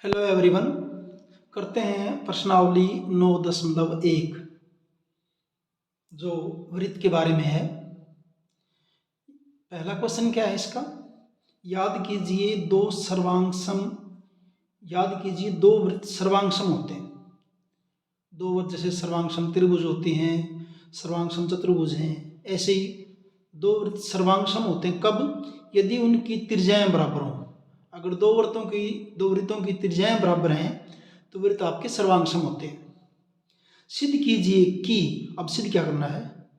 Hello everyone. करते हैं प्रश्नावली 9.1 जो वृत्त के बारे में है। पहला क्वेश्चन क्या है इसका? याद कीजिए दो वृत्त सर्वांगसम होते हैं। दो वृत्त जैसे सर्वांगसम त्रिभुज होते हैं, सर्वांगसम चतुर्भुज हैं, ऐसे ही दो वृत्त सर्वांगसम होते हैं कब? यदि उनकी त्रिज्याएं बराबर हों। अगर दो वृत्तों की त्रिज्याएं बराबर हैं तो वृत्त आपके सर्वांगसम होते हैं। सिद्ध कीजिए कि, अब सिद्ध क्या करना है?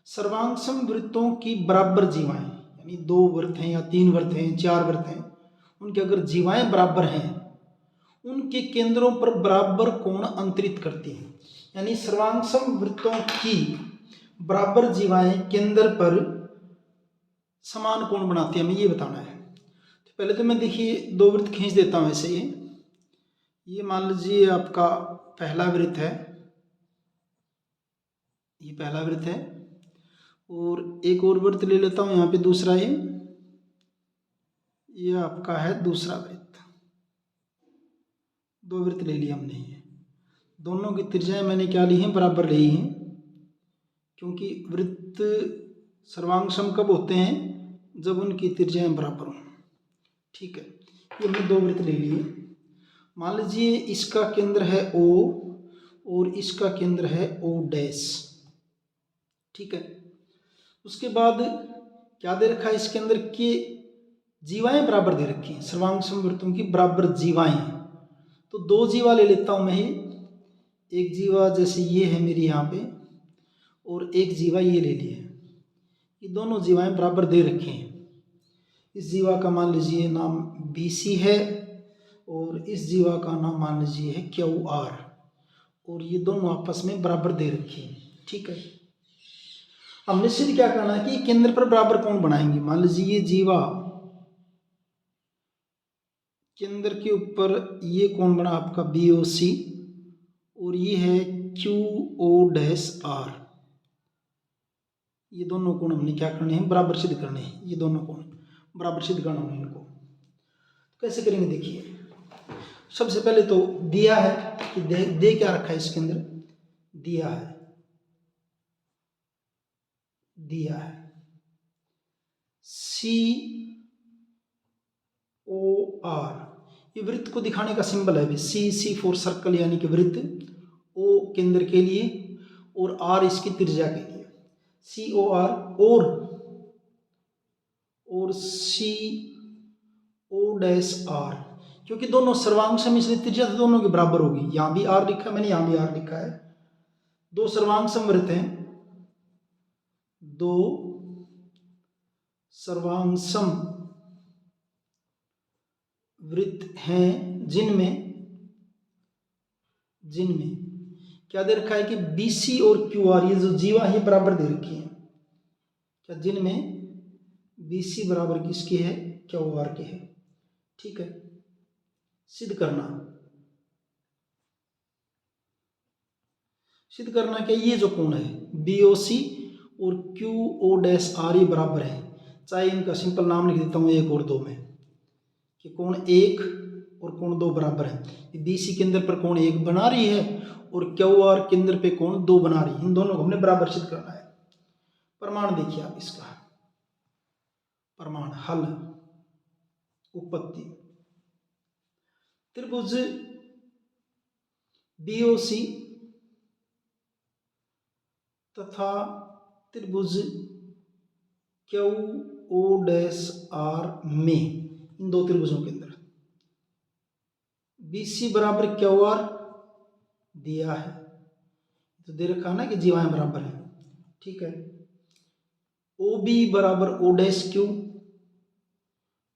सर्वांगसम वृत्तों की बराबर जीवाएं, यानी दो वृत्त हैं या तीन वृत्त हैं, चार वृत्त हैं, उनकी अगर जीवाएं बराबर हैं, उनके केंद्रों पर बराबर कोण अंतरित करती हैं। यानी सर्वांगसम वृत्तों की बराबर जीवाएं केंद्र पर समान कोण बनाती हैं, हमें ये बताना है। तो पहले तो मैं देखिए दो वृत्त खींच देता हूं। ऐसे ये मान लीजिए आपका पहला वृत्त है, ये पहला वृत्त है, और एक और वृत्त ले लेता हूं यहाँ पे दूसरा। ये आपका है दूसरा वृत्त। दो वृत्त ले लिया हमने। ये दोनों की त्रिज्याएं मैंने क्या ली हैं? बराबर ली हैं, क्योंकि वृत्त सर्वांगसम कब होते हैं? जब उनकी त्रिज्याएं बराबर हों। ठीक है, ये हमने दो वृत्त ले लिए। मान लीजिए इसका केंद्र है O और इसका केंद्र है O डैश। ठीक है, उसके बाद क्या दे रखा है? इसके अंदर के जीवाएं बराबर दे रखी हैं, सर्वांगसम वृत्तों की बराबर जीवाएं। तो दो जीवा ले लेता हूं मैं। एक जीवा जैसे ये है मेरी यहाँ पे, और एक जीवा ये ले लिए। ये दोनों जीवाएं बराबर दे रखे हैं। इस जीवा का मान लीजिए नाम BC है, और इस जीवा का नाम मान लीजिए है QR, और ये दोनों आपस में बराबर दे रखे हैं। ठीक है, हमने सिद्ध क्या करना है कि केंद्र पर बराबर कोण बनाएंगे। मान लीजिए ये जीवा केंद्र के ऊपर ये कोण बना आपका BOC, और ये है QO-R। ये दोनों कोण हमने क्या करने हैं? बराबर सिद्ध करने हैं। ये दोनों कोण बराबर सिद्ध करना है इनको। कैसे करेंगे देखिए। सबसे पहले तो दिया है कि दे क्या रखा है इसके अंदर? दिया है COR। ये वृत्त को दिखाने का सिंबल है। C फॉर सर्कल, यानी कि वृत्त, O केंद्र के लिए और R इसकी त्रिज्या के लिए। COR और CO-R, क्योंकि दोनों सर्वांगसम इसलिए त्रिज्या तो दोनों के बराबर होगी। यहां भी R लिखा है मैंने, यहां भी R लिखा है। दो सर्वांगसम वृत्त हैं, दो सर्वांगसम वृत्त हैं जिनमें क्या दे रखा है कि BC और QR, ये जो जीवा है बराबर दे रखी है। क्या? जिनमें BC बराबर किसके है? QR के है। ठीक है, सिद्ध करना क्या? ये जो कोण है BOC और QO-R ये बराबर है। चाहे इनका सिंपल नाम लिख देता हूं 1 और 2 में, कि कोण 1 और कोण 2 बराबर है। BC केंद्र पर कोण 1 बना रही है और QR केंद्र पे कोण 2 बना रही है। इन दोनों को हमने बराबर सिद्ध करना है। प्रमाण देखिए आप इसका। प्रमाण हल उत्पत्ति। त्रिभुज BOC तथा त्रिभुज QO-R में, इन दो त्रिभुजों के अंदर BC बराबर QR दिया है, तो दे रखा है ना कि जीवाएं बराबर है। ठीक है, OB बराबर O-Q,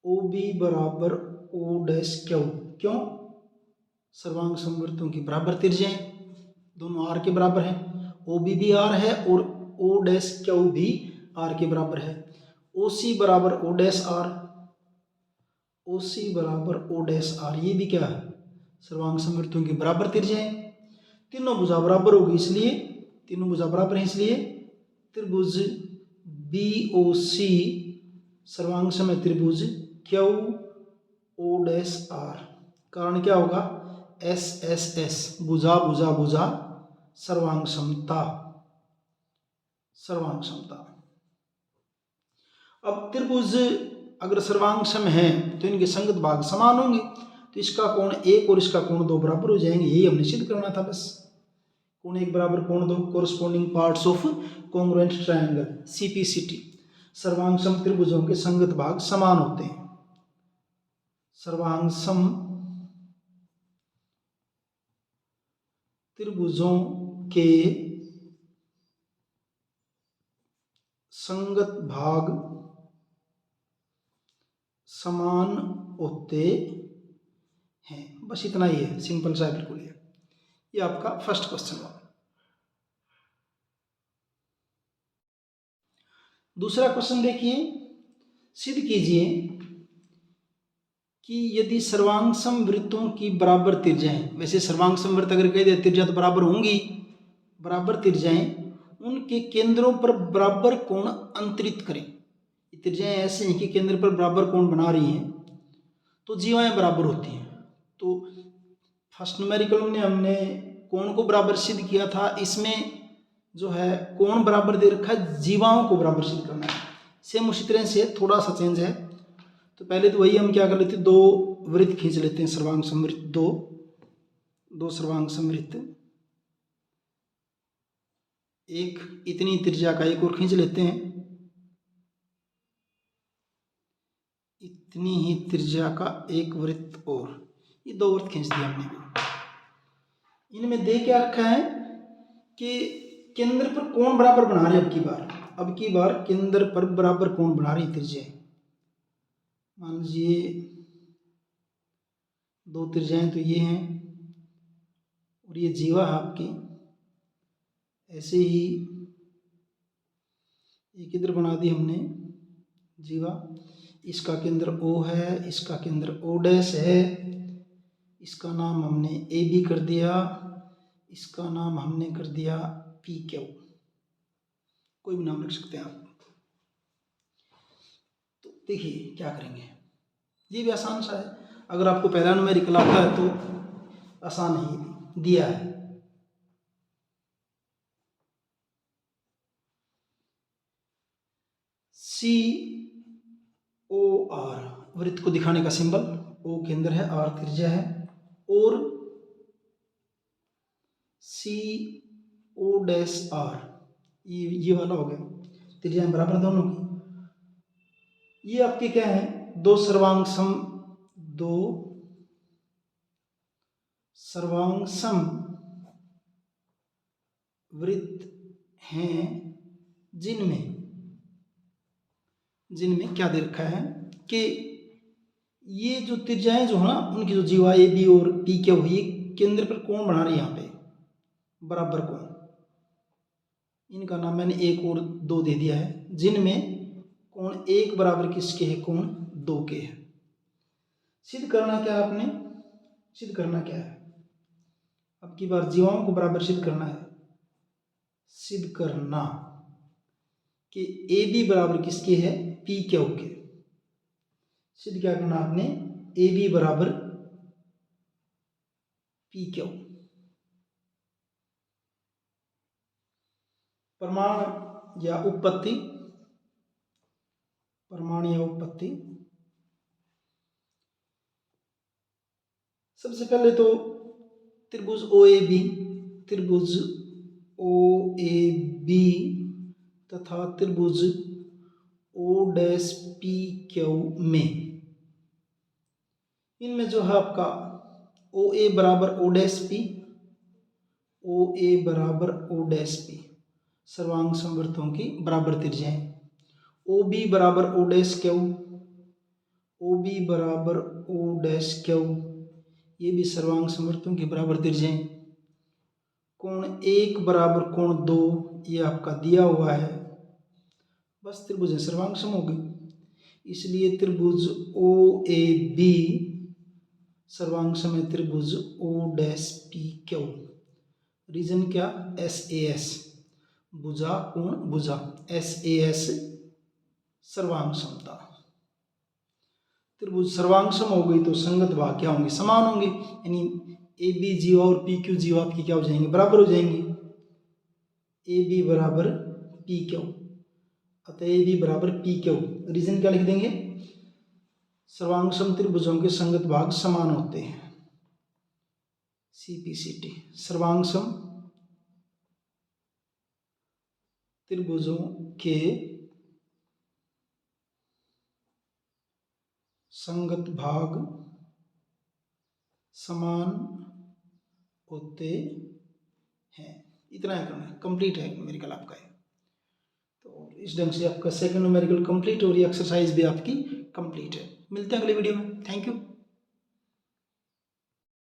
OB बराबर O-Q। क्यों? सर्वांगसम वृत्तों की बराबर त्रिज्याएं, दोनों R के बराबर हैं। OB भी R है और O-Q भी R के बराबर है। OC बराबर O-R, OC बराबर O-R, ये भी क्या है? सर्वांगसम वृत्तों की बराबर त्रिज्याएं। तीनों भुजा बराबर होगी, इसलिए तीनों भुजा बराबर हैं, इसलिए त्रिभुज BOC सर्वांगसम त्रिभुज QO-R कारण क्या होगा, एस एस एस, भुजा भुजा भुजा, सर्वांग समता, सर्वांग समता। अब त्रिभुज अगर सर्वांग सम है तो इनके संगत भाग समान होंगे, तो इसका कोण 1 और इसका कोण 2 बराबर हो जाएंगे। यही हमने सिद्ध करना था बस। कोण 1 बराबर कोण 2, corresponding parts of congruent triangle, CPCT. सर्वांग सम त्रिभुजों के संगत भाग समान होते हैं। सर्वांग सम त्रिभुजों के संगत भाग समान होते हैं। बस इतना ही है, सिंपल सा बिल्कुल है। ये आपका फर्स्ट क्वेश्चन हुआ। दूसरा क्वेश्चन देखिए, सिद्ध कीजिए कि यदि सर्वांग सम वृत्तों की बराबर त्रिज्याएं, वैसे सर्वांग सम वृत्त अगर कह दे त्रिज्या तो बराबर होंगी, बराबर त्रिज्याएं उनके केंद्रों पर बराबर कोण अंतरित करें। त्रिज्याएं ऐसे हैं कि केंद्र पर बराबर कोण बना रही हैं तो जीवाएं बराबर होती हैं। तो फर्स्ट न्यूमेरिकल में हमने कोण को बराबर सिद्ध किया था, इसमें जो है कोण बराबर दे रखा है, जीवाओं को बराबर सिद्ध करना है। सेम उसी तरह से थोड़ा सा चेंज है। तो पहले तो वही हम क्या कर लेते हैं, 2 वृत्त खींच लेते हैं, सर्वांग समवृत्त, दो सर्वांग समवृत्त, एक इतनी त्रिज्या का एक और खींच लेते हैं, इतनी ही त्रिज्या का एक वृत्त और, ये 2 वृत्त खींच दिया हमने। इनमें दे क्या रखा है कि केंद्र पर कोण बराबर बना रहे, अब की बार केंद्र पर बराबर कोण बना रही त्रिज्याएं। मान लीजिए 2 त्रिज्याएं तो ये हैं और ये जीवा है आपकी। ऐसे ही एक इधर बना दी हमने जीवा, इसका केंद्र O है, इसका केंद्र O डैश है, इसका नाम हमने ए बी कर दिया, इसका नाम हमने कर दिया पी क्यू, कोई भी नाम रख सकते हैं आप। तो देखिए क्या करेंगे, ये भी आसान सा है। अगर आपको पहला न्यूमेरिकल आता है तो आसान ही दिया है। सी ओ आर वृत्त को दिखाने का सिंबल, ओ केंद्र है, आर त्रिज्या है, और सी ओ डैश आर, ये वाला हो गया, त्रिज्या बराबर दोनों की। ये आपके क्या है, 2 सर्वांग सम वृत्त हैं जिनमें क्या दे रखा है कि ये जो त्रिज्याएं जो है ना, उनकी जो जीवा ए बी और पी क्या हुई, केंद्र पर कोण बना रही है, यहाँ पे बराबर कोण, इनका नाम मैंने 1 और 2 दे दिया है, जिनमें कोण 1 बराबर किसके है, कोण 2 के है। सिद्ध करना क्या है आपने, सिद्ध करना क्या है, अब की बार जीवाओं को बराबर सिद्ध करना है। सिद्ध करना कि ए बी बराबर किसके है, पी क्यू के। सिद्ध क्या करना आपने, ए बी बराबर पी क्यू। प्रमाण या उत्पत्ति, प्रमाण या उत्पत्ति, सबसे पहले तो त्रिभुज ओ ए बी तथा त्रिभुज ओ डैश पी क्यू में, इनमें जो है आपका ओ ए बराबर ओ डैश पी, ओ ए बराबर ओ डैश पी, सर्वांग समवृत्तों की बराबर त्रिज्याएं। ओ बी बराबर O dash Q, O B बराबर ओ डैश क्यू, ये भी सर्वांग समवृत्तों की बराबर त्रिज्याएं। कोण 1 बराबर कोण 2, ये आपका दिया हुआ है, बस त्रिभुज सर्वांग सम हो गई। इसलिए त्रिभुज ओ ए बी सर्वांग सम है त्रिभुज O dash P Q. Reason क्या, एस ए एस, भुजा कोण भुजा, एस ए एस सर्वांग समता। त्रिभुज सर्वांग सम हो गई तो संगत भाग क्या होंगे, समान होंगे, यानी ए बी जीवा और पी क्यू जीवा आपकी क्या हो जाएंगे, बराबर हो जाएंगे। ए बी बराबर पी क्यू, अतः ए बी बराबर पी क्यू। रीजन क्या लिख देंगे, सर्वांग सम त्रिभुजों के संगत भाग समान होते हैं। CPCT, सर्वांग सम त्रिभुजों के संगत भाग समान होते हैं। इतना है करना, कंप्लीट है न्यूमेरिकल आपका है। तो इस ढंग से आपका सेकंड न्यूमेरिकल कंप्लीट और ये एक्सरसाइज भी आपकी कंप्लीट है। मिलते हैं अगले वीडियो में, थैंक यू।